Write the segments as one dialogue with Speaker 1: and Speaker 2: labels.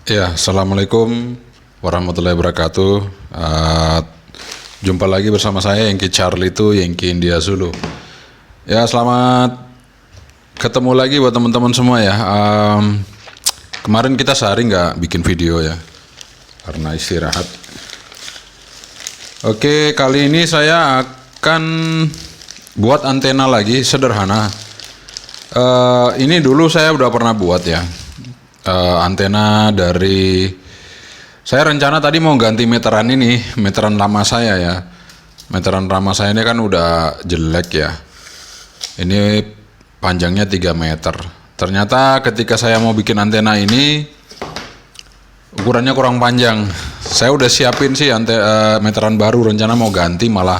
Speaker 1: Ya, assalamualaikum warahmatullahi wabarakatuh. Jumpa lagi bersama saya Yengki Charlie itu Yengki India Zulu. Ya, selamat ketemu lagi buat teman-teman semua ya. Kemarin kita sehari nggak bikin video ya, karena istirahat. Oke, kali ini saya akan buat antena lagi sederhana. Ini dulu saya udah pernah buat ya. Antena dari saya rencana tadi mau ganti meteran ini, meteran lama saya ya. Meteran lama saya ini kan udah jelek ya. Ini panjangnya 3 meter. Ternyata ketika saya mau bikin antena ini ukurannya kurang panjang. Saya udah siapin sih meteran baru, rencana mau ganti, malah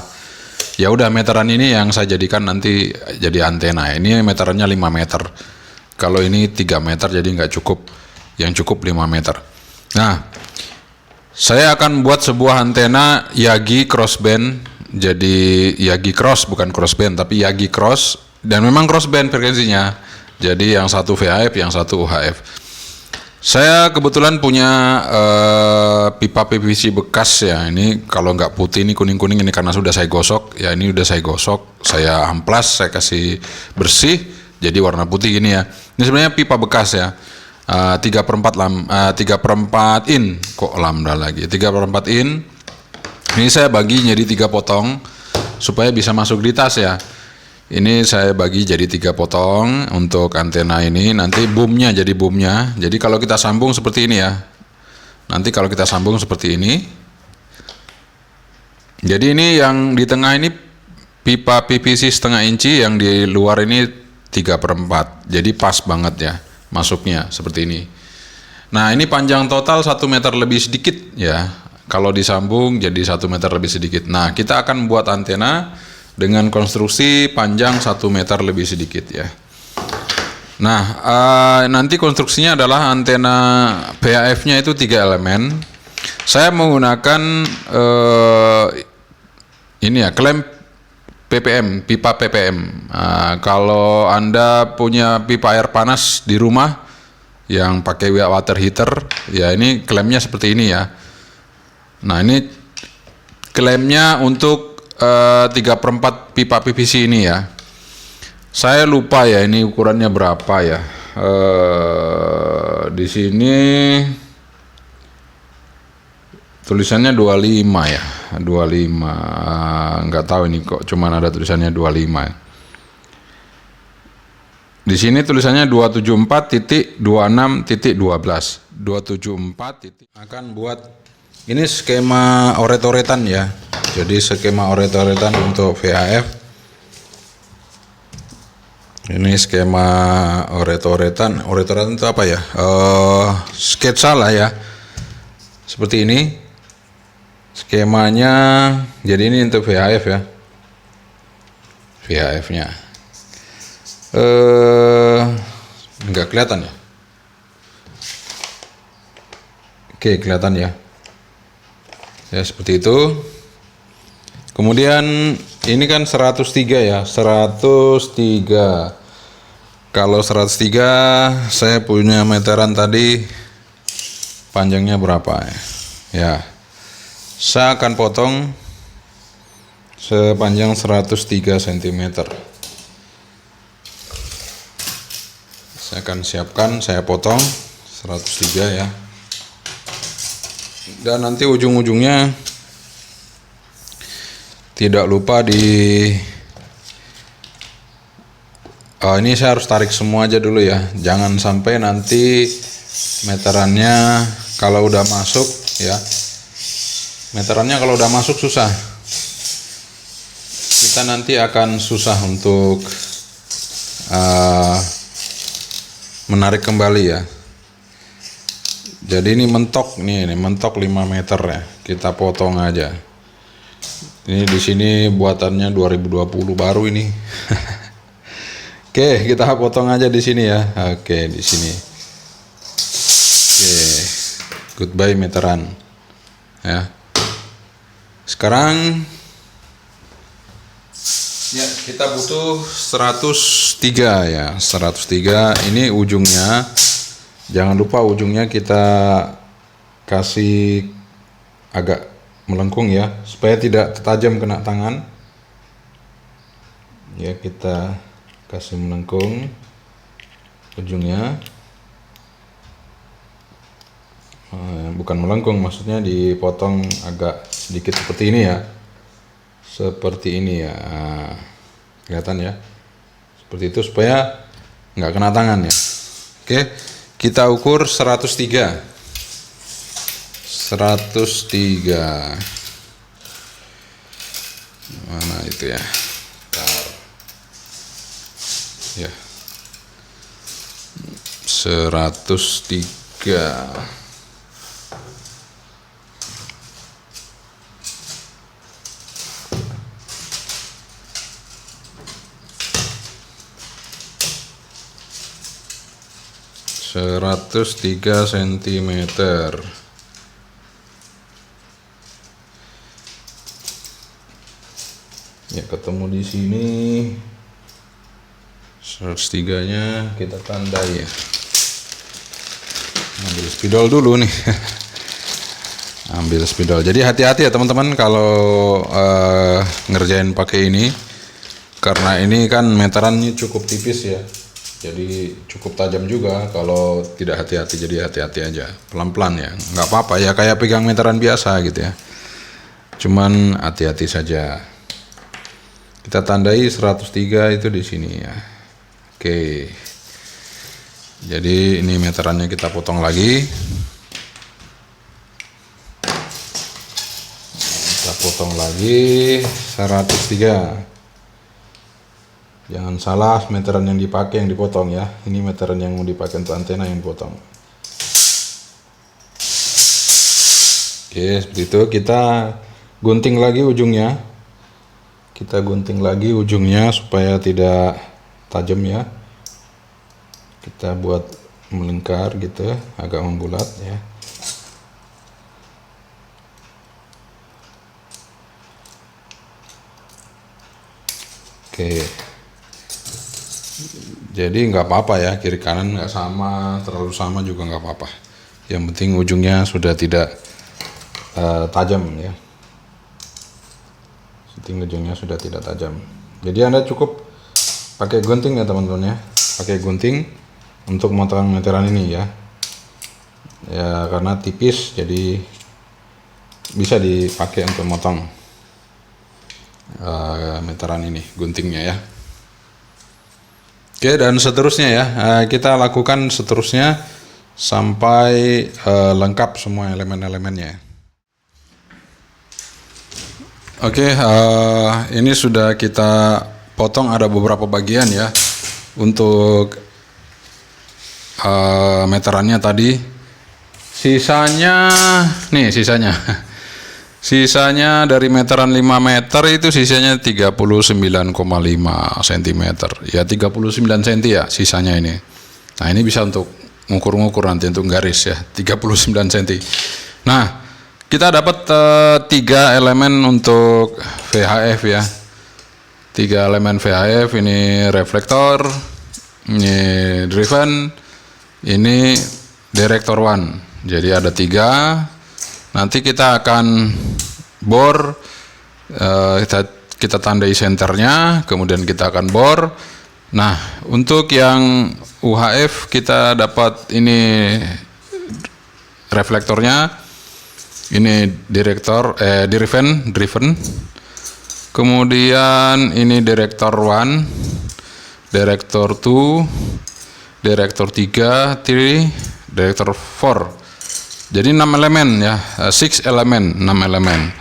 Speaker 1: ya udah meteran ini yang saya jadikan nanti jadi antena. Ini meterannya 5 meter. Kalau ini 3 meter jadi nggak cukup, yang cukup 5 meter. Nah, saya akan buat sebuah antena Yagi crossband. Jadi Yagi cross, bukan crossband tapi Yagi cross, dan memang crossband frekuensinya. Jadi yang satu VHF, yang satu UHF. Saya kebetulan punya pipa PVC bekas ya. Ini kalau nggak putih, ini kuning-kuning, ini karena sudah saya gosok. Ya ini udah saya gosok, saya amplas, saya kasih bersih. Jadi warna putih gini ya. Ini sebenarnya pipa bekas ya. 3/4 in, kok lambda lagi. 3/4 in. Ini saya bagi jadi 3 potong supaya bisa masuk di tas ya. Ini saya bagi jadi 3 potong untuk antena ini. Nanti boomnya jadi boomnya. Jadi kalau kita sambung seperti ini ya. Nanti kalau kita sambung seperti ini. Jadi ini yang di tengah ini pipa PVC setengah inci, yang di luar ini 3/4, jadi pas banget ya masuknya seperti ini. Nah ini panjang total 1 meter lebih sedikit ya, kalau disambung jadi 1 meter lebih sedikit. Nah kita akan buat antena dengan konstruksi panjang 1 meter lebih sedikit ya. Nah nanti konstruksinya adalah antena VHF nya itu 3 elemen. Saya menggunakan ini ya, klem PPM, pipa PPM. Kalau Anda punya pipa air panas di rumah yang pakai water heater, ya ini klemnya seperti ini ya. Nah ini klemnya untuk 3/4 pipa PVC ini ya. Saya lupa ya ini ukurannya berapa ya. Di sini tulisannya 25 ya, 25. Nggak tahu ini kok cuman ada tulisannya 25. Di sini tulisannya 274.26.12. 274. Akan buat ini skema oret-oretan ya. Jadi skema oret-oretan untuk VHF. Ini skema oret-oretan. Oret-oretan itu apa ya? Sketsa lah ya. Seperti ini. Skemanya, jadi ini untuk VHF ya, VHF-nya. Nggak kelihatan ya? Oke, kelihatan ya. Ya seperti itu. Kemudian ini kan 103 ya, 103. Kalau 103, saya punya meteran tadi, panjangnya berapa ya? Ya. Saya akan potong sepanjang 103 cm. Saya akan siapkan, saya potong 103 ya. Dan nanti ujung-ujungnya tidak lupa ini saya harus tarik semua aja dulu ya. Jangan sampai nanti meterannya kalau udah masuk ya. Meterannya kalau udah masuk susah. Kita nanti akan susah untuk menarik kembali ya. Jadi ini mentok nih, ini mentok 5 meter ya. Kita potong aja. Ini di sini buatannya 2020 baru ini. Oke, kita potong aja di sini ya. Oke, di sini. Oke. Goodbye meteran. Ya. Sekarang ya kita butuh 103 ya, 103. Ini ujungnya Jangan lupa ujungnya kita kasih agak melengkung ya, supaya tidak tajam kena tangan. Ya, kita kasih melengkung ujungnya. Bukan melengkung, maksudnya dipotong agak sedikit seperti ini ya. Seperti ini ya. Kelihatan ya. Seperti itu supaya nggak kena tangan ya. Oke, kita ukur 103. 103. Mana itu ya? Bentar. Ya. 103. Sentimeter. Ya, ketemu di sini. 103-nya kita tandai ya. Ambil spidol dulu nih. Ambil spidol. Jadi hati-hati ya teman-teman kalau ngerjain pakai ini, karena ini kan meterannya cukup tipis ya. Jadi cukup tajam juga kalau tidak hati-hati. Jadi hati-hati aja, pelan-pelan ya, nggak apa-apa ya, kayak pegang meteran biasa gitu ya. Cuman hati-hati saja. Kita tandai 103 itu di sini ya. Oke. Jadi ini meterannya kita potong lagi. Kita potong lagi 103. Jangan salah, meteran yang dipakai yang dipotong ya. Ini meteran yang mau dipakai untuk antena yang dipotong. Oke, seperti itu. Kita gunting lagi ujungnya. Kita gunting lagi ujungnya supaya tidak tajam ya. Kita buat melingkar gitu, agak membulat ya. Oke. Jadi nggak apa-apa ya, kiri kanan nggak sama, terlalu sama juga nggak apa-apa. Yang penting ujungnya sudah tidak tajam ya. Penting ujungnya sudah tidak tajam. Jadi Anda cukup pakai gunting ya teman-teman ya. Pakai gunting untuk memotong meteran ini ya. Ya karena tipis, jadi bisa dipakai untuk memotong meteran ini, guntingnya ya. Oke, dan seterusnya ya, kita lakukan seterusnya sampai lengkap semua elemen-elemennya. Oke, ini sudah kita potong, ada beberapa bagian ya untuk meterannya tadi. Sisanya nih, sisanya dari meteran 5 meter itu sisanya 39,5 cm. Ya 39 cm ya sisanya ini. Nah, ini bisa untuk ngukur-ngukur nanti untuk garis ya, 39 cm. Nah, kita dapat 3 elemen untuk VHF ya. 3 elemen VHF, ini reflektor, ini driven, ini director one. Jadi ada 3. Nanti kita akan bor, kita tandai senternya, kemudian kita akan bor. Nah, untuk yang UHF kita dapat ini reflektornya, ini driven. Kemudian ini director 1, director 2, director 3, director 4. Jadi 6 elemen ya, 6 elemen, 6 elemen.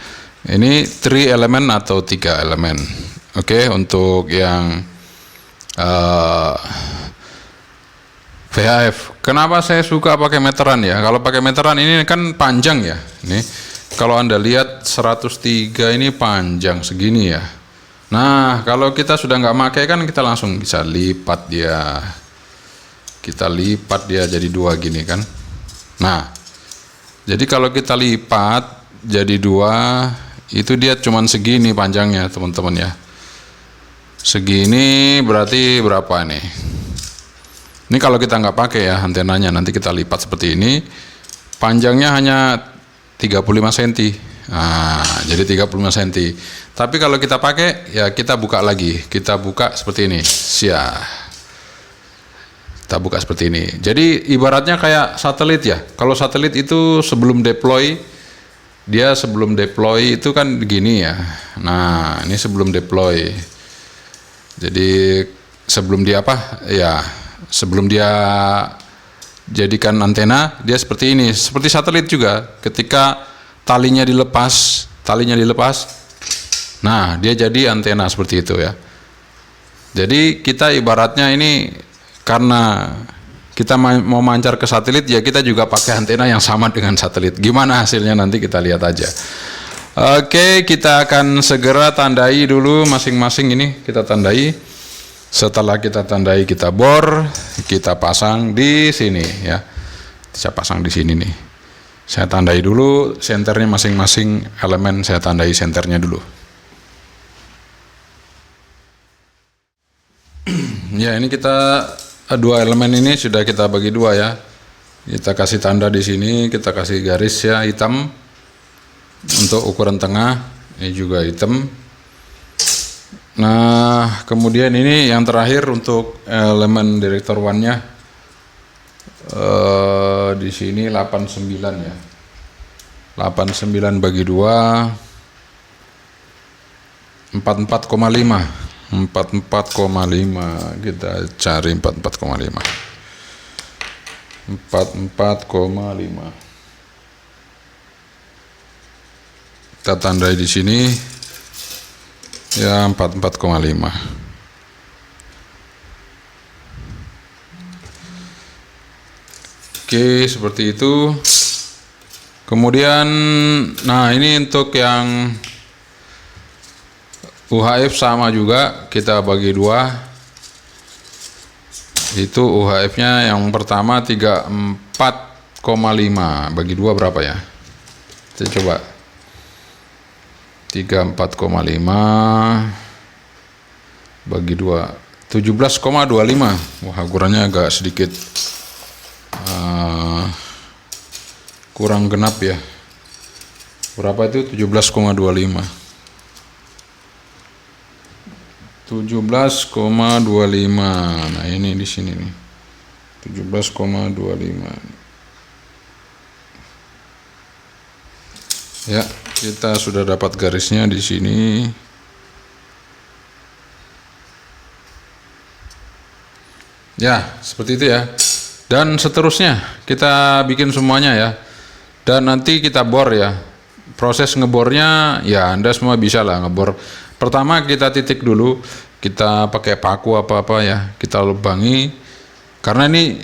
Speaker 1: Ini 3 elemen atau 3 elemen. Oke, untuk yang VHF. Kenapa saya suka pakai meteran ya? Kalau pakai meteran ini kan panjang ya. Ini kalau Anda lihat 103 ini panjang segini ya. Nah, kalau kita sudah nggak pakai kan kita langsung bisa lipat dia. Kita lipat dia jadi 2 gini kan. Nah, jadi kalau kita lipat jadi 2, itu dia cuman segini panjangnya teman-teman ya. Segini berarti berapa nih? Ini kalau kita nggak pakai ya antenanya, nanti kita lipat seperti ini. Panjangnya hanya 35 cm. Nah, jadi 35 cm. Tapi kalau kita pakai ya kita buka lagi. Kita buka seperti ini. Kita buka seperti ini. Jadi ibaratnya kayak satelit ya. Kalau satelit itu sebelum deploy, dia sebelum deploy itu kan begini ya. Nah, ini sebelum deploy. Jadi sebelum dia apa? Ya, sebelum dia jadikan antena, dia seperti ini. Seperti satelit juga. Ketika talinya dilepas, nah dia jadi antena seperti itu ya. Jadi kita ibaratnya ini karena kita mau mancar ke satelit ya, kita juga pakai antena yang sama dengan satelit. Gimana hasilnya nanti kita lihat aja. Oke, kita akan segera tandai dulu masing-masing ini, kita tandai. Setelah kita tandai, kita bor, kita pasang di sini ya. Saya pasang di sini nih. Saya tandai dulu senternya masing-masing elemen, saya tandai senternya dulu. Ya, ini kita dua elemen ini sudah kita bagi dua ya. Kita kasih tanda di sini, kita kasih garis ya hitam untuk ukuran tengah, ini juga hitam. Nah, kemudian ini yang terakhir untuk elemen direktor one-nya di sini 89 ya. 89 bagi 2 44,5. 44,5. Kita cari 44,5. 44,5. Kita tandai di sini. Ya, 44,5. Oke, seperti itu. Kemudian, nah ini untuk yang UHF sama juga, kita bagi dua. Itu UHF-nya yang pertama 34,5. Bagi dua berapa ya? Kita coba. 34,5 bagi 2 17,25. Wah, ukurannya agak sedikit kurang genap ya. Berapa itu? 17,25. 17,25. Nah, ini di sini nih. 17,25. Ya, kita sudah dapat garisnya di sini. Ya, seperti itu ya. Dan seterusnya kita bikin semuanya ya. Dan nanti kita bor ya. Proses ngebornya ya Anda semua bisa lah ngebor. Pertama kita titik dulu, kita pakai paku apa-apa ya. Kita lubangi. Karena ini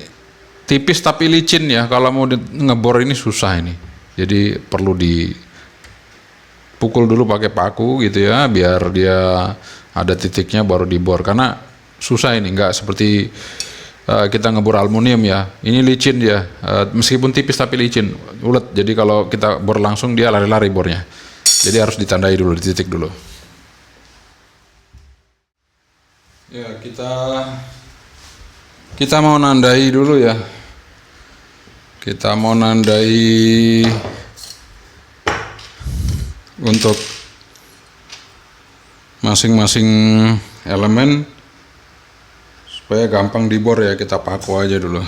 Speaker 1: tipis tapi licin ya. Kalau mau ngebor ini susah ini. Jadi perlu pukul dulu pakai paku gitu ya, biar dia ada titiknya baru dibor. Karena susah ini, nggak seperti kita ngebor aluminium ya. Ini licin dia, meskipun tipis tapi licin, ulet. Jadi kalau kita bor langsung dia lari-lari bornya. Jadi harus ditandai dulu, dititik dulu. Ya, kita mau nandai dulu ya. Kita mau nandai untuk masing-masing elemen supaya gampang dibor ya, kita paku aja dulu.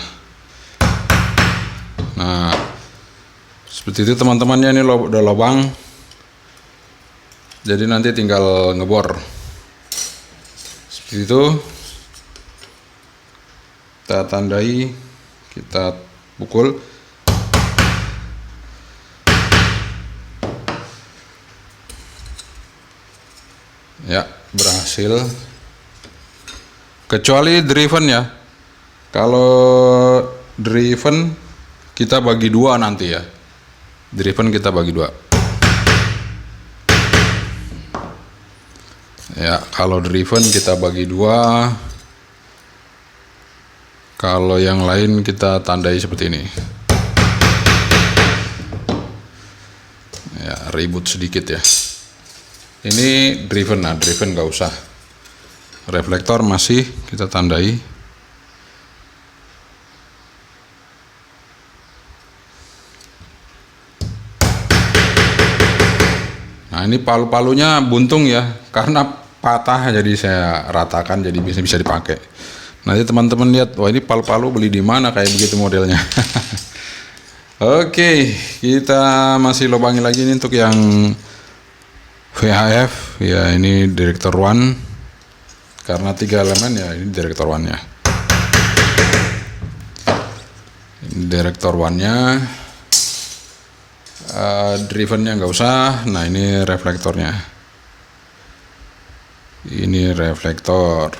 Speaker 1: Nah, seperti itu teman-temannya, ini udah lubang, jadi nanti tinggal ngebor seperti itu. Kita tandai, kita pukul. Ya, berhasil. Kecuali driven ya. Kalau driven kita bagi dua nanti ya. Driven kita bagi dua. Ya, kalau driven kita bagi dua. Kalau yang lain kita tandai seperti ini. Ya, ribut sedikit ya. Ini driven, nah driven nggak usah. Reflektor masih kita tandai. ini palu-palunya buntung ya, karena patah jadi saya ratakan jadi bisa dipakai. Nanti teman-teman lihat, wah ini palu-palu beli di mana kayak begitu modelnya. Oke, kita masih lubangin lagi ini untuk yang VHF ya, ini Director One karena 3 elemen ya, ini Director One nya. Ini Director One nya. Drivennya nggak usah. Nah ini reflektornya, ini reflektor.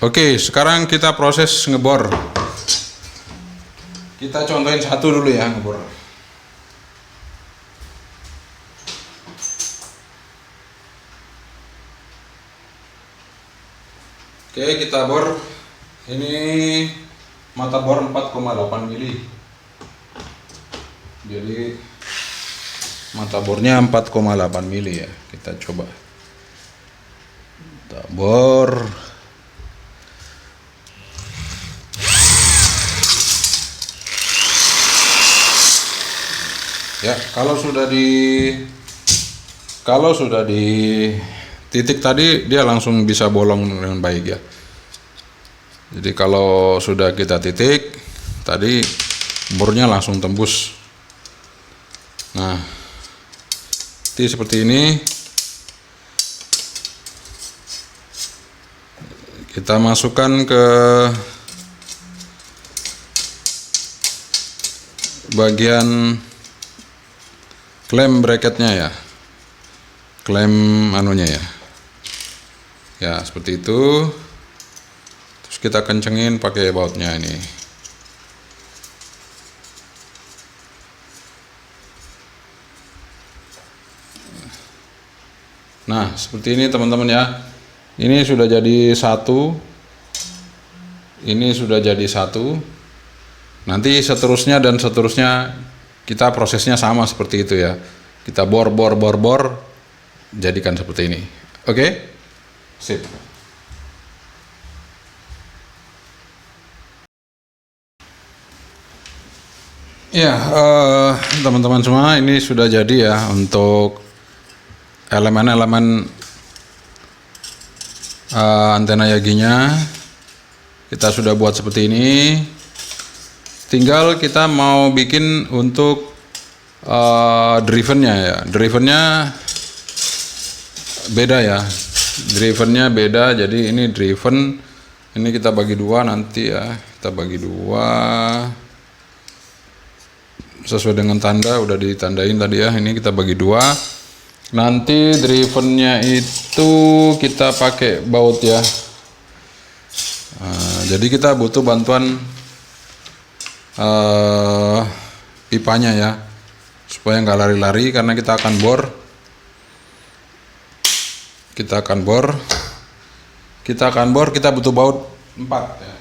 Speaker 1: Oke, sekarang kita proses ngebor. Kita contohin satu dulu ya ngebor. Oke, kita bor. Ini mata bor 4,8 mili. Jadi mata bornya 4,8 mili ya. Kita coba. Kita bor. Ya, kalau sudah di titik tadi dia langsung bisa bolong dengan baik ya. Jadi kalau sudah kita titik tadi bornya langsung tembus. Nah, seperti ini. Kita masukkan ke bagian klem bracketnya ya, klem anunya ya, ya seperti itu. Terus kita kencengin pakai bautnya ini. Nah seperti ini teman-teman ya, ini sudah jadi satu, ini sudah jadi satu. Nanti seterusnya dan seterusnya kita prosesnya sama seperti itu ya. Kita bor, jadikan seperti ini. Oke? Sip. Ya, teman-teman semua, ini sudah jadi ya untuk elemen-elemen antena Yaginya. Kita sudah buat seperti ini. Tinggal kita mau bikin untuk drivennya ya. Drivennya beda ya. Drivennya beda. Jadi ini driven, ini kita bagi dua nanti ya. Kita bagi dua sesuai dengan tanda, udah ditandain tadi ya. Ini kita bagi dua. Nanti drivennya itu kita pakai baut ya. Jadi kita butuh bantuan pipanya ya, supaya nggak lari-lari karena kita akan bor. Kita butuh baut 4 ya.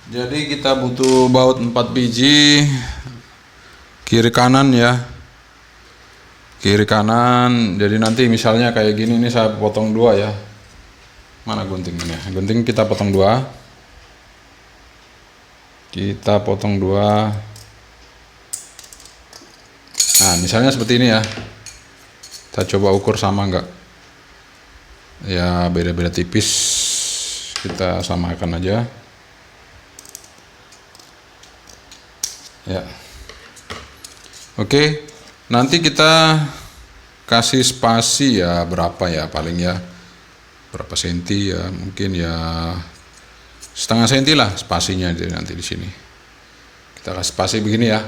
Speaker 1: Jadi kita butuh baut 4 biji kiri kanan ya, kiri kanan. Jadi nanti misalnya kayak gini, ini saya potong 2 ya. Mana guntingnya? Gunting kita potong 2. Kita potong 2. Nah, misalnya seperti ini ya. Kita coba ukur sama enggak. Ya, beda-beda tipis. Kita samakan aja. Ya. Oke. Nanti kita kasih spasi ya berapa ya paling ya. Berapa senti ya, mungkin ya setengah senti lah spasinya nanti di sini. Kita kasih spasi begini ya.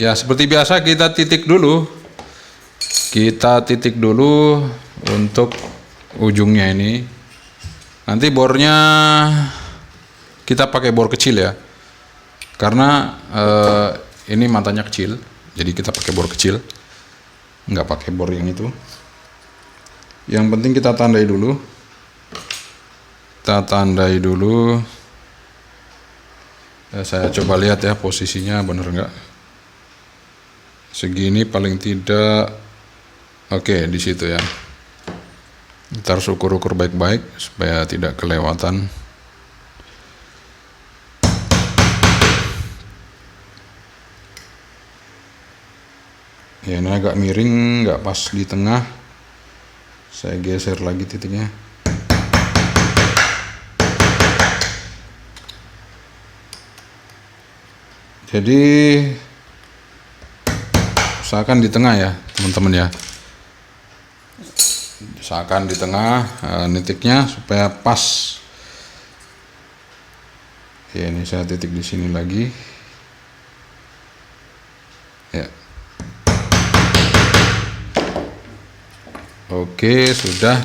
Speaker 1: Ya seperti biasa kita titik dulu. Kita titik dulu untuk ujungnya ini. Nanti bornya kita pakai bor kecil ya. Karena ini matanya kecil, jadi kita pakai bor kecil. Nggak pakai bor yang itu. Yang penting kita tandai dulu. Ya, saya coba lihat ya posisinya bener nggak. Segini paling tidak. Oke, di situ ya. Ntar ukur-ukur baik-baik supaya tidak kelewatan. Ya, ini agak miring, nggak pas di tengah. Saya geser lagi titiknya. Jadi usahakan di tengah ya teman-teman ya. Usahakan di tengah nitiknya supaya pas. Ya, ini saya titik di sini lagi. Ya. Oke, sudah.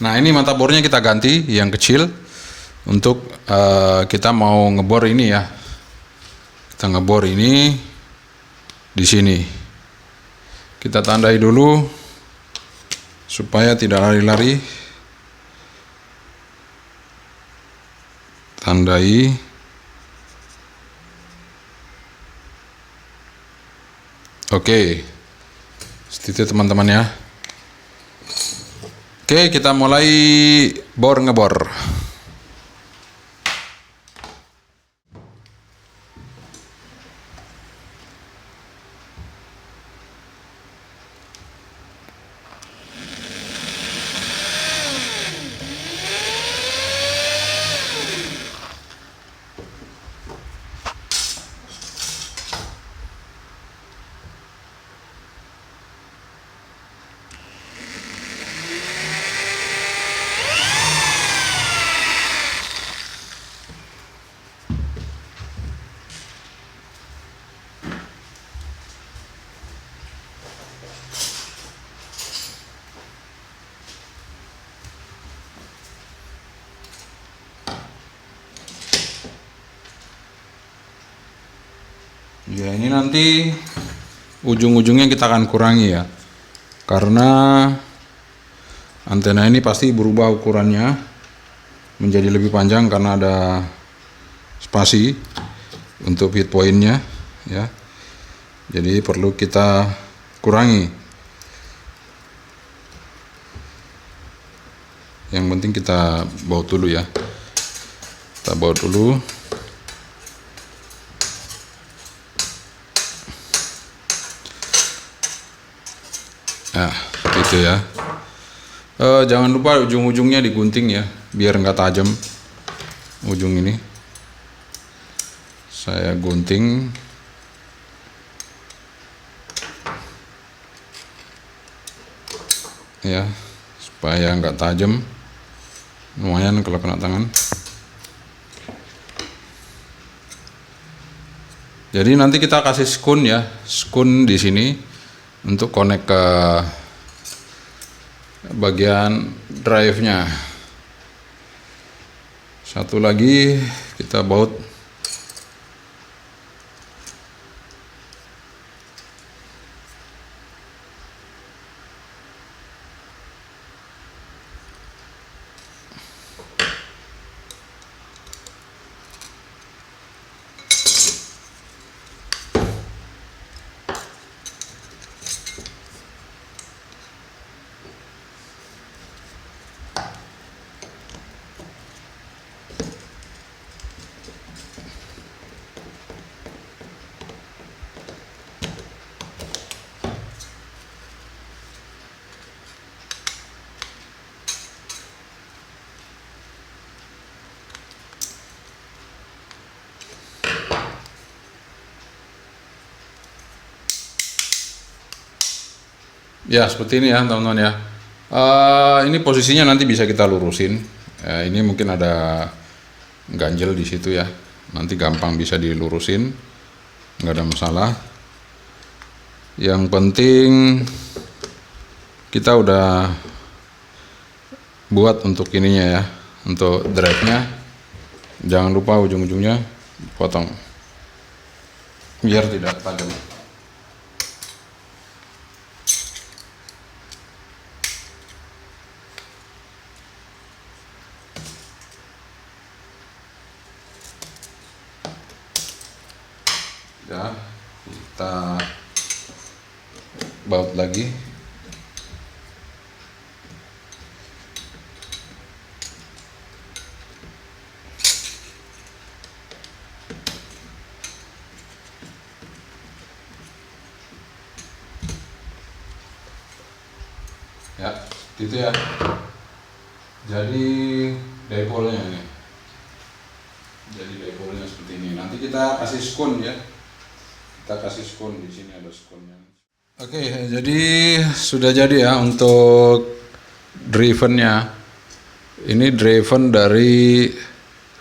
Speaker 1: Nah, ini mata bornya kita ganti yang kecil untuk kita mau ngebor ini ya. Kita ngebor ini di sini. Kita tandai dulu supaya tidak lari-lari. Tandai. Oke. Seperti itu teman-teman ya. Oke, kita mulai ngebor. Ya, ini nanti ujung-ujungnya kita akan kurangi ya, karena antena ini pasti berubah ukurannya menjadi lebih panjang karena ada spasi untuk hit pointnya ya, jadi perlu kita kurangi. Yang penting kita baut dulu ya, kita baut dulu. Nah, gitu ya. Jangan lupa ujung-ujungnya digunting ya, biar nggak tajam ujung ini. Saya gunting. Ya, supaya nggak tajam. Lumayan kalau kena tangan. Jadi nanti kita kasih skun ya, skun di sini untuk connect ke bagian drive-nya. Satu lagi kita baut ya seperti ini ya teman-teman ya. Ini posisinya nanti bisa kita lurusin. Ini mungkin ada ganjel di situ ya, nanti gampang bisa dilurusin, nggak ada masalah. Yang penting kita udah buat untuk ininya ya, untuk drive-nya. Jangan lupa ujung-ujungnya potong biar tidak tajam. Ya, kita baut lagi. gitu ya. Jadi dipolnya ini. Jadi dipolnya seperti ini. Nanti kita kasih skun ya. Kita kasih skun, di sini ada skunnya. Oke, jadi sudah jadi ya untuk drivennya. Ini driven dari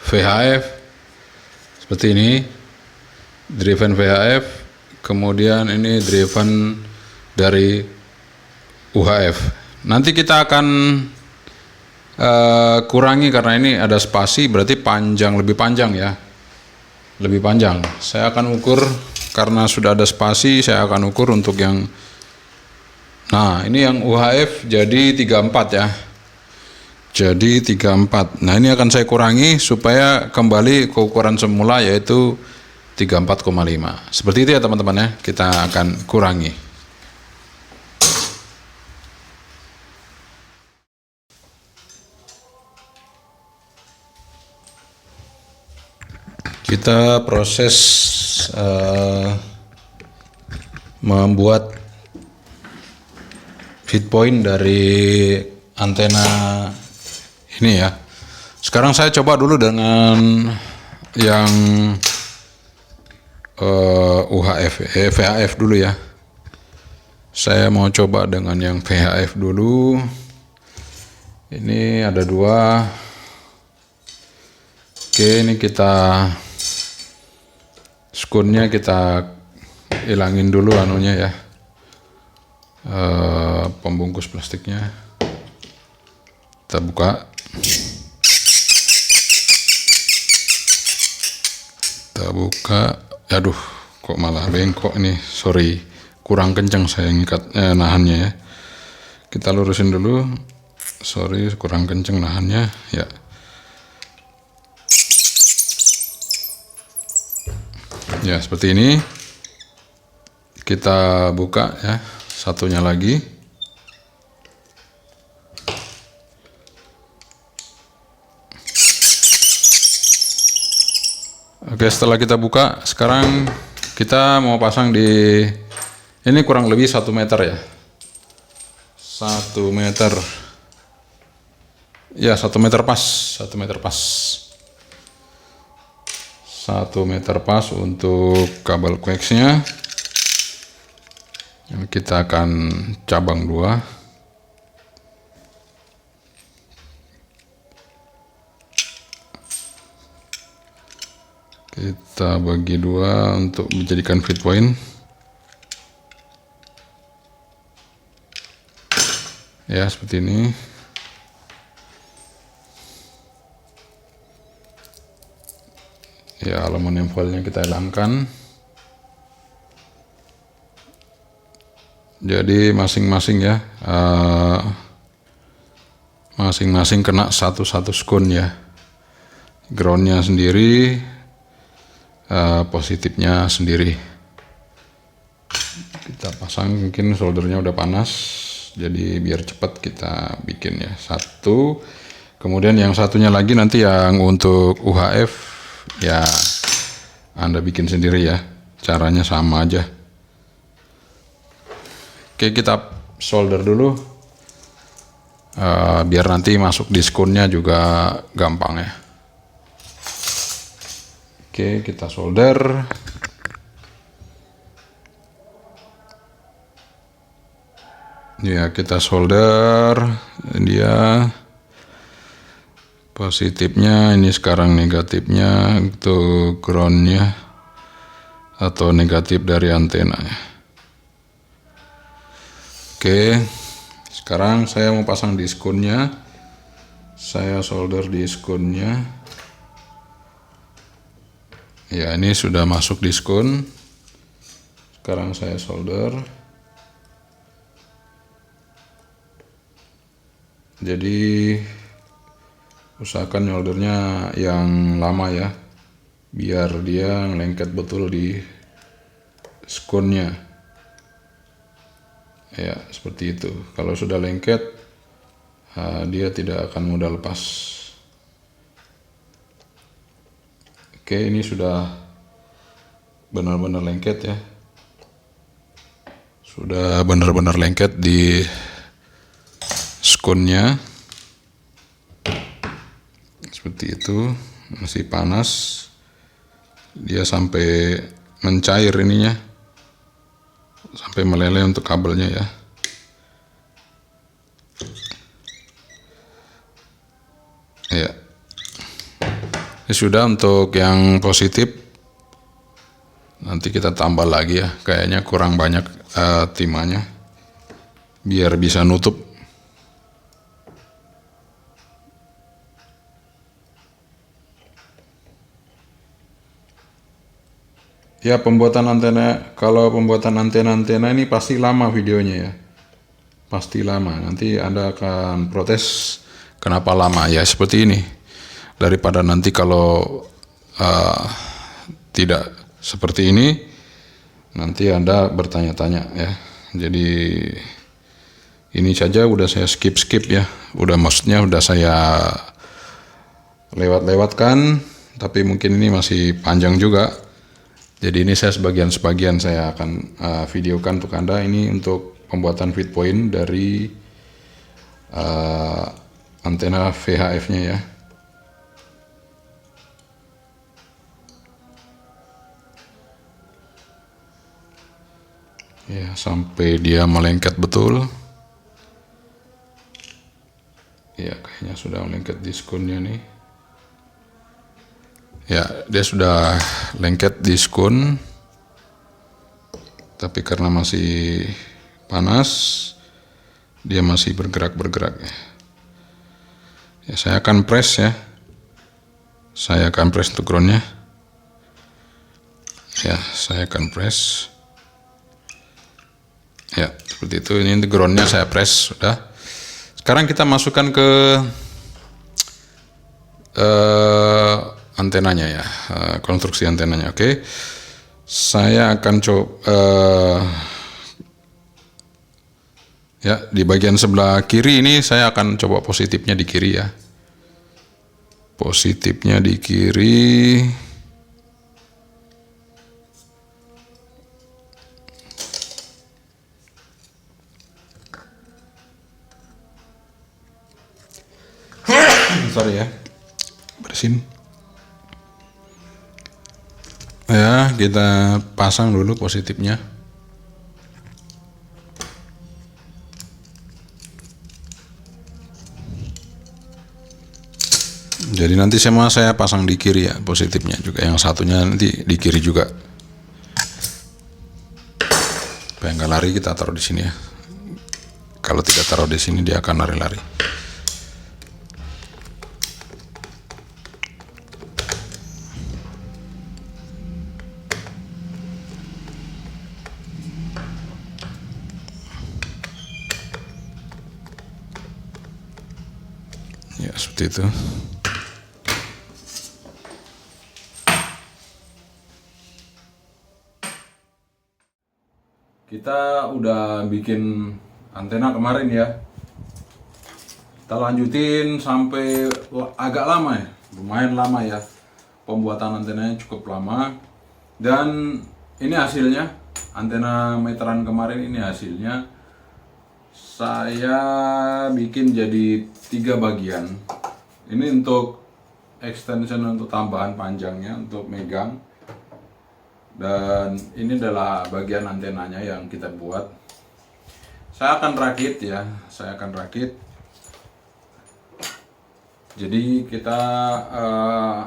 Speaker 1: VHF seperti ini. Driven VHF. Kemudian ini driven dari UHF. Nanti kita akan kurangi karena ini ada spasi, berarti lebih panjang ya, lebih panjang. Saya akan ukur karena sudah ada spasi, saya akan ukur untuk yang, nah ini yang UHF jadi 34 ya, jadi 34. Nah ini akan saya kurangi supaya kembali ke ukuran semula yaitu 34,5. Seperti itu ya teman-teman ya, kita akan kurangi. Kita proses membuat feed point dari antena ini ya. Sekarang saya coba dulu dengan yang VHF dulu ya. Saya mau coba dengan yang VHF dulu. Ini ada 2. Oke, ini kita skunnya kita hilangin dulu anunya ya, pembungkus plastiknya. Kita buka. Aduh, kok malah bengkok nih, sorry, kurang kencang saya nahannya ya. Kita lurusin dulu, sorry kurang kencang nahannya ya. Ya seperti ini. Kita buka ya, satunya lagi. Oke, setelah kita buka, sekarang kita mau pasang di ini kurang lebih 1 meter ya. 1 meter. Ya 1 meter pas, 1 meter pas. 1 meter pas untuk kabel koaksnya. Kita akan cabang 2. Kita bagi 2 untuk menjadikan feed point. Ya seperti ini. Ya, aluminium foilnya kita hilangkan. Jadi masing-masing ya, masing-masing kena satu skun ya. Groundnya sendiri, positifnya sendiri. Kita pasang, mungkin soldernya udah panas, jadi biar cepat kita bikin ya. 1. Kemudian yang satunya lagi nanti yang untuk UHF. Ya, Anda bikin sendiri ya, caranya sama aja. Oke, kita solder dulu, biar nanti masuk di skunnya juga gampang ya. Oke, kita solder. Ya, kita solder dia. Positifnya ini sekarang, negatifnya untuk groundnya atau negatif dari antena ya. Oke, sekarang saya mau pasang di skunnya. Saya solder di skunnya. Ya, ini sudah masuk di skun. Sekarang saya solder. Jadi usahakan soldernya yang lama ya, biar dia ngelengket betul di skunnya ya, seperti itu. Kalau sudah lengket, dia tidak akan mudah lepas. Oke, ini sudah benar-benar lengket ya, sudah benar-benar lengket di diskonnya seperti itu, masih panas, dia sampai mencair ininya, sampai meleleh untuk kabelnya ya. Ya, ini sudah untuk yang positif. Nanti kita tambah lagi ya, kayaknya kurang banyak timahnya, biar bisa nutup. Ya, pembuatan antena, kalau pembuatan antena ini pasti lama videonya ya, pasti lama. Nanti Anda akan protes kenapa lama ya, seperti ini. Daripada nanti kalau tidak seperti ini, nanti Anda bertanya-tanya ya. Jadi ini saja udah saya skip ya, maksudnya udah saya lewatkan, tapi mungkin ini masih panjang juga. Jadi ini saya sebagian saya akan videokan untuk Anda. Ini untuk pembuatan feed point dari antena VHF-nya ya. Ya, sampai dia melengket betul. Ya, kayaknya sudah melengket diskonnya nih. Ya, dia sudah lengket diskon, tapi karena masih panas, dia masih bergerak ya. Ya, saya akan press ya. Saya akan press untuk groundnya. Ya, saya akan press. Ya, seperti itu. Ini groundnya saya press sudah. Sekarang kita masukkan ke antenanya ya, konstruksi antenanya. Oke, saya akan coba ya, di bagian sebelah kiri ini saya akan coba positifnya di kiri ya, positifnya di kiri. Sorry ya, bersin. Ya, kita pasang dulu positifnya. Jadi nanti saya pasang di kiri ya, positifnya juga. Yang satunya nanti di kiri juga. Supaya nggak lari, kita taruh di sini ya. Kalau tidak taruh di sini, dia akan lari-lari. Ya, seperti itu. Kita udah bikin antena kemarin ya. Kita lanjutin sampai agak lama ya, lumayan lama ya. Pembuatan antenanya cukup lama. Dan ini hasilnya, antena meteran kemarin ini hasilnya. Saya bikin jadi 3 bagian. Ini untuk extension, untuk tambahan panjangnya, untuk megang. Dan ini adalah bagian antenanya yang kita buat. Saya akan rakit ya, saya akan rakit. Jadi kita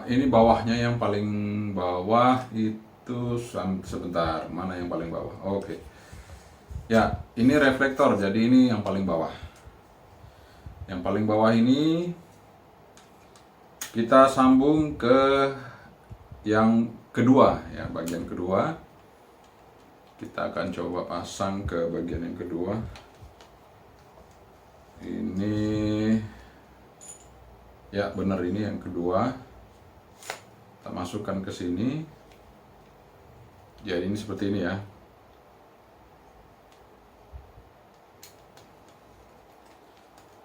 Speaker 1: ini bawahnya, yang paling bawah itu sebentar, mana yang paling bawah? Oke. Ya, ini reflektor, jadi ini yang paling bawah. Yang paling bawah ini kita sambung ke yang kedua ya, bagian kedua. Kita akan coba pasang ke bagian yang kedua. Ini ya, benar, ini yang kedua. Kita masukkan ke sini. Jadi ini seperti ini ya.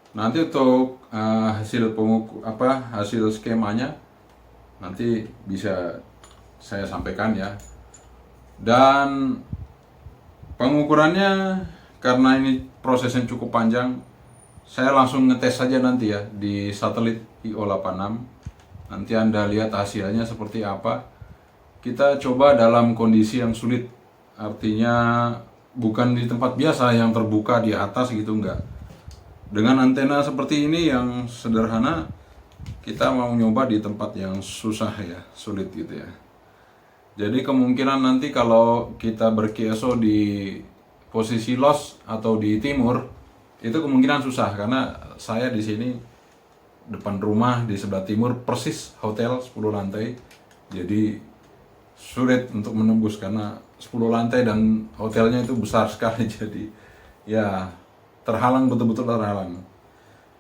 Speaker 1: Nanti untuk hasil skemanya nanti bisa saya sampaikan ya. Dan pengukurannya, karena ini prosesnya cukup panjang, saya langsung ngetes saja nanti ya di satelit IO86. Nanti Anda lihat hasilnya seperti apa. Kita coba dalam kondisi yang sulit, artinya bukan di tempat biasa yang terbuka di atas gitu, enggak. Dengan antena seperti ini yang sederhana, kita mau nyoba di tempat yang susah ya, sulit gitu ya. Jadi kemungkinan nanti kalau kita ber-QSO di posisi lost atau di timur, itu kemungkinan susah karena saya di sini depan rumah di sebelah timur persis hotel 10 lantai. Jadi sulit untuk menembus karena 10 lantai dan hotelnya itu besar sekali. Jadi ya terhalang, betul-betul terhalang.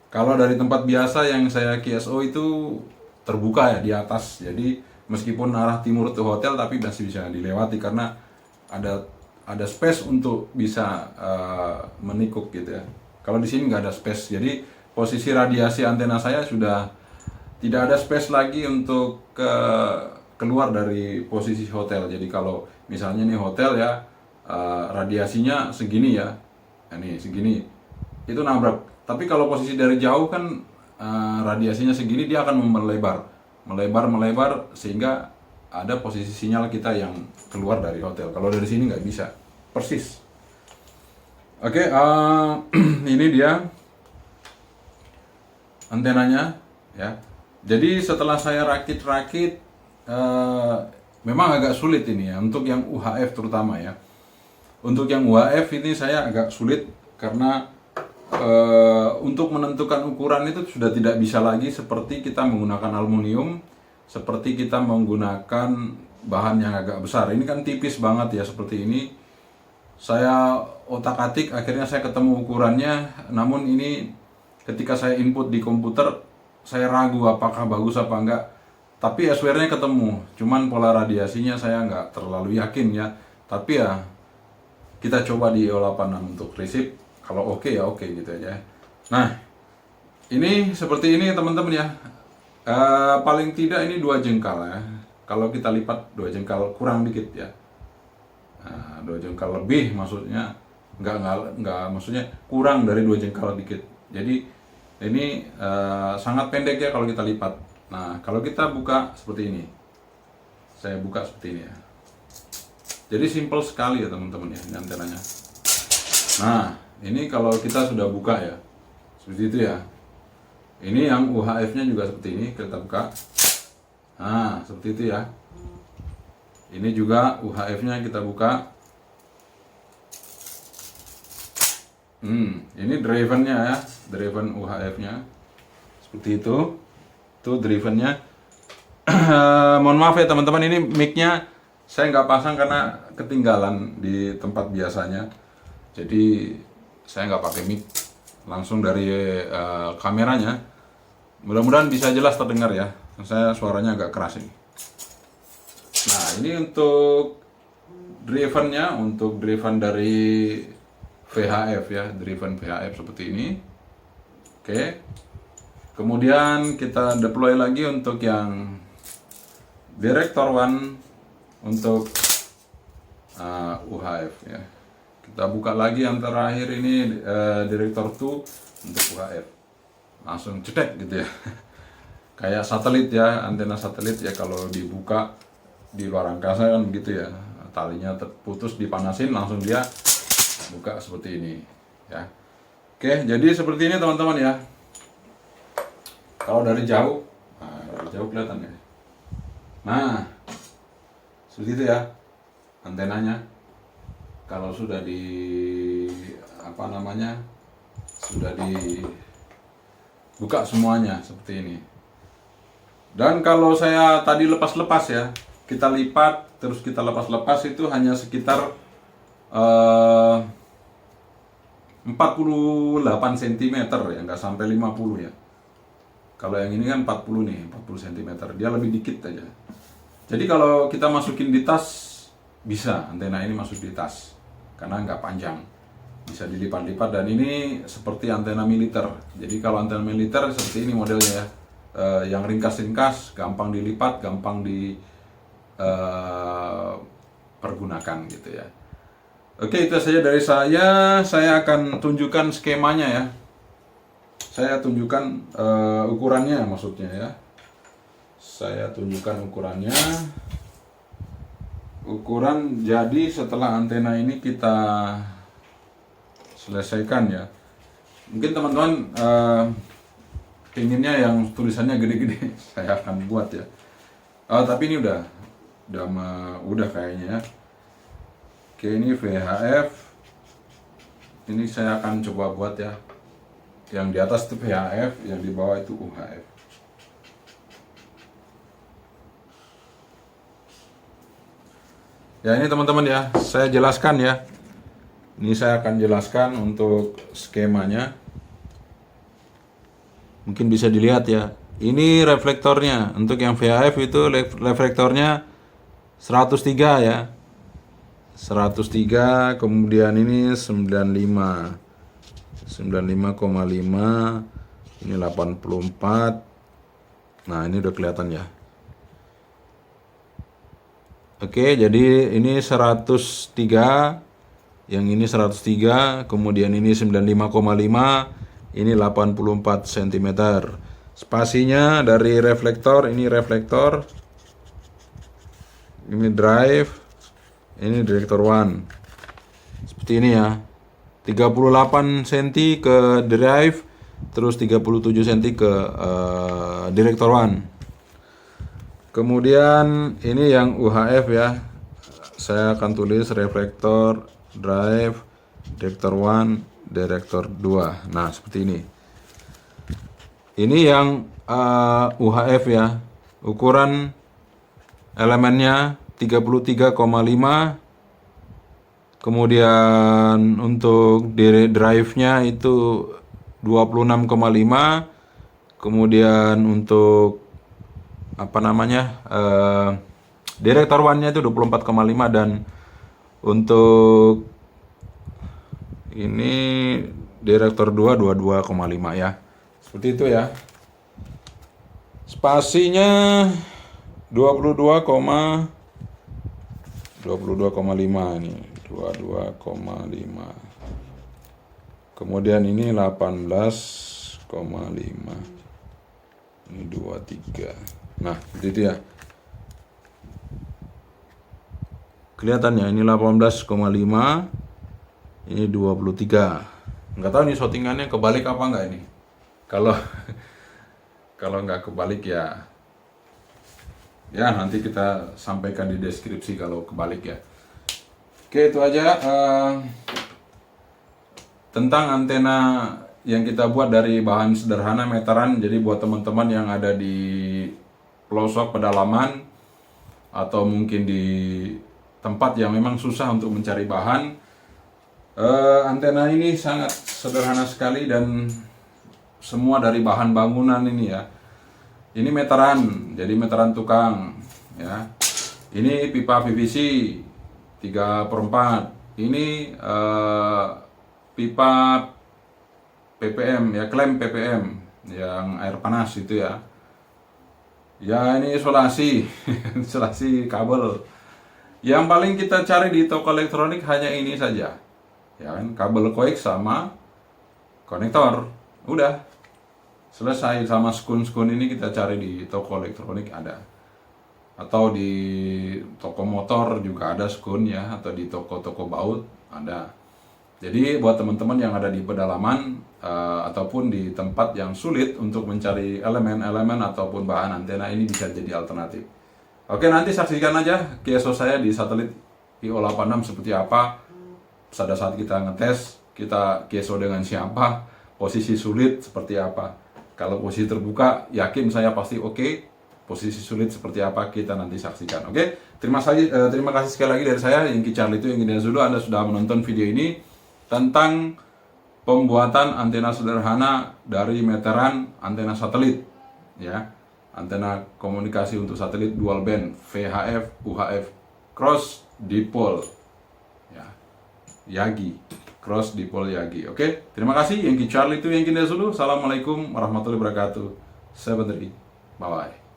Speaker 1: Kalau dari tempat biasa yang saya QSO itu terbuka ya di atas. Jadi meskipun arah timur itu hotel tapi masih bisa dilewati karena ada space untuk bisa menikuk gitu ya. Kalau di sini nggak ada space. Jadi posisi radiasi antena saya sudah tidak ada space lagi untuk keluar dari posisi hotel. Jadi kalau misalnya nih hotel ya, radiasinya segini ya, ini segini, itu nabrak. Tapi kalau posisi dari jauh kan radiasinya segini, dia akan melebar sehingga ada posisi sinyal kita yang keluar dari hotel. Kalau dari sini nggak bisa, persis. Oke, ini dia antenanya ya. Jadi setelah saya rakit-rakit, memang agak sulit ini ya untuk yang UHF terutama ya. Untuk yang UHF ini saya agak sulit karena untuk menentukan ukuran itu sudah tidak bisa lagi seperti kita menggunakan aluminium, seperti kita menggunakan bahan yang agak besar. Ini kan tipis banget ya seperti ini. Saya otak-atik akhirnya saya ketemu ukurannya, namun ini ketika saya input di komputer saya ragu apakah bagus apa enggak. Tapi SWR-nya ketemu, cuman pola radiasinya saya nggak terlalu yakin ya. Tapi ya kita coba di IO86 untuk receive. Kalau oke ya oke gitu aja. Nah, ini seperti ini teman-teman ya. Paling tidak ini 2 jengkal ya. Kalau kita lipat 2 jengkal kurang dikit ya. 2 jengkal lebih maksudnya. Enggak maksudnya kurang dari 2 jengkal dikit. Jadi ini sangat pendek ya kalau kita lipat. Nah, kalau kita buka seperti ini. Saya buka seperti ini ya. Jadi simple sekali ya teman-teman ya, ini antenanya. Nah, ini kalau kita sudah buka ya, seperti itu ya. Ini yang UHF-nya juga seperti ini, kita buka. Nah, seperti itu ya. Ini juga UHF-nya kita buka. Ini driven-nya ya, driven UHF-nya. Seperti itu. Itu driven-nya. Mohon maaf ya teman-teman, ini mic-nya saya nggak pasang karena ketinggalan di tempat biasanya. Jadi saya nggak pakai mic, langsung dari kameranya. Mudah-mudahan bisa jelas terdengar ya. Saya suaranya agak keras ini. Nah, ini untuk driven-nya, untuk driven dari VHF ya, driven VHF seperti ini. Oke. Kemudian kita deploy lagi untuk yang Director 1 untuk UHF ya. Kita buka lagi yang terakhir ini Director 2 untuk UHF. Langsung cetek gitu ya. Kayak satelit ya, antena satelit ya, kalau dibuka di luar angkasa kan begitu ya. Talinya terputus, dipanasin langsung dia buka seperti ini ya. Oke, jadi seperti ini teman-teman ya. Kalau dari jauh, dari jauh kelihatan ya. Nah, seperti itu ya antenanya. Kalau sudah sudah dibuka semuanya seperti ini. Dan kalau saya tadi lepas-lepas ya, kita lipat terus kita lepas-lepas itu hanya sekitar 48 cm ya, nggak sampai 50 ya. Kalau yang ini kan 40 nih, 40 cm, dia lebih dikit aja. Jadi kalau kita masukin di tas, bisa antena ini masuk di tas karena nggak panjang, bisa dilipat-lipat. Dan ini seperti antena militer. Jadi kalau antena militer seperti ini modelnya ya, yang ringkas-ringkas, gampang dilipat, gampang dipergunakan gitu ya. Oke, itu saja dari saya. Saya akan tunjukkan skemanya ya. saya tunjukkan ukurannya, maksudnya ya. Saya tunjukkan ukurannya. Ukuran jadi setelah antena ini kita selesaikan ya. Mungkin teman-teman pinginnya yang tulisannya gede-gede, saya akan buat ya. Tapi ini udah kayaknya ya. Oke, ini VHF. Ini saya akan coba buat ya. Yang di atas itu VHF, yang di bawah itu UHF. Ya, ini teman-teman ya, saya jelaskan ya. Ini saya akan jelaskan untuk skemanya. Mungkin bisa dilihat ya. Ini reflektornya. Untuk yang VHF itu reflektornya 103 ya. 103, kemudian ini 95. 95,5. Ini 84. Nah, ini udah kelihatan ya. Oke, jadi ini 103, yang ini 103, kemudian ini 95,5, ini 84 cm. Spasinya dari reflektor, ini reflektor, ini drive, ini direktor 1. Seperti ini ya. 38 cm ke drive, terus 37 cm ke direktor 1. Kemudian ini yang UHF ya. Saya akan tulis reflektor, drive, direktor 1, direktor 2. Nah, seperti ini. Ini yang UHF ya. Ukuran elemennya 33,5. Kemudian untuk drive-nya itu 26,5. Kemudian untuk direktor 1-nya itu 24,5, dan untuk ini direktor 2 22,5 ya. Seperti itu ya. Spasinya 22,5 ini, 22,5. Kemudian ini 18,5. Ini 23. Nah, itu ya. Kelihatannya ini 18,5, ini 23. Nggak tahu nih shootingannya kebalik apa enggak ini. Kalau nggak kebalik ya nanti kita sampaikan di deskripsi kalau kebalik ya. Oke, itu aja tentang antena yang kita buat dari bahan sederhana meteran. Jadi buat teman-teman yang ada di pelosok pedalaman atau mungkin di tempat yang memang susah untuk mencari bahan, antena ini sangat sederhana sekali dan semua dari bahan bangunan ini ya. Ini meteran, jadi meteran tukang ya. Ini pipa PVC 3/4. Ini pipa PPM ya, klem PPM yang air panas itu ya. Ya, ini isolasi isolasi kabel. Yang paling kita cari di toko elektronik hanya ini saja. Ya kan, kabel koax sama konektor. Udah. Selesai. Sama skun-skun ini kita cari di toko elektronik ada. Atau di toko motor juga ada skun ya, atau di toko-toko baut ada. Jadi buat teman-teman yang ada di pedalaman ataupun di tempat yang sulit untuk mencari elemen-elemen ataupun bahan antena, ini bisa jadi alternatif. Oke, nanti saksikan aja QSO saya di satelit IO86 seperti apa. Pada saat kita ngetes, kita QSO dengan siapa, posisi sulit seperti apa. Kalau posisi terbuka, yakin saya pasti oke. Posisi sulit seperti apa, kita nanti saksikan. Oke, terima kasih sekali lagi dari saya, Yingki Charlie itu yang India Zulu. Anda sudah menonton video ini tentang pembuatan antena sederhana dari meteran antena satelit ya, antena komunikasi untuk satelit dual band VHF UHF cross dipole ya, Yagi cross dipole Yagi. Oke, terima kasih. Yingki Charlie itu yang India Zulu. Assalamualaikum warahmatullahi wabarakatuh. Bye bye.